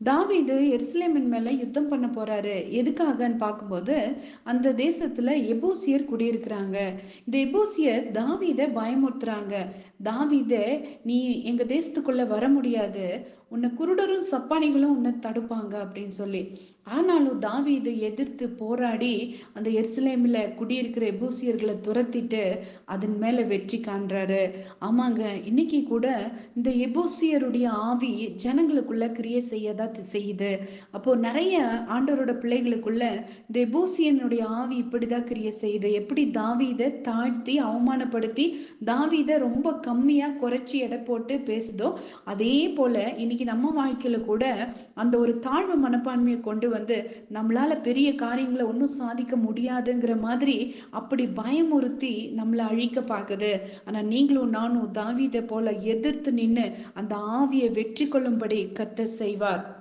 தாவீது எருசலேமின் மேல யுத்தம் பண்ண போறாரு. எதுக்காகன்னு பார்க்கும்போது, அந்த தேசத்துல எபூசியர் குடியிருக்கிறாங்க. இந்த எபூசியர் தாவீத பயமுறுத்துறாங்க. தாவீதே, நீ எங்க தேசத்துக்குள்ள வர முடியாது. உன்னை குருடரும் சப்பாணிகளும் உன்னை தடுப்பாங்க அப்படின்னு சொல்லி. ஆனாலும் தாவீது எதிர்த்து போராடி அந்த எருசலேமில் குடியிருக்கிற எபூசியர்களை துரத்திட்டு அதன் மேல வெற்றி காண்றாரு. ஆமாங்க, இன்னைக்கு கூட இந்த எபூசியருடைய ஆவி ஜனங்களுக்குள்ள கிரியை செய்யதான் செய்யுது. அப்போ நிறைய ஆண்டவரோட பிள்ளைகளுக்குள்ள இந்த எபூசியனுடைய ஆவி இப்படிதான் கிரியை செய்யுது. எப்படி தாவீதை தாழ்த்தி அவமானப்படுத்தி தாவீதை ரொம்ப கம்மியா குறைச்சி எடை போட்டு பேசுதோ, அதே போல இன்னைக்கு நம்ம வாழ்க்கையில கூட அந்த ஒரு தாழ்வு மனப்பான்மையை கொண்டு வந்து நம்மளால பெரிய காரியங்களை ஒன்றும் சாதிக்க முடியாதுங்கிற மாதிரி அப்படி பயமுறுத்தி நம்மளை அழிக்க பார்க்குது. ஆனா நீங்களும் நானும் தாவீதை போல எதிர்த்து நின்னு அந்த ஆவியை வெற்றி கொள்ளும்படி கர்த்தர் செய்வார்.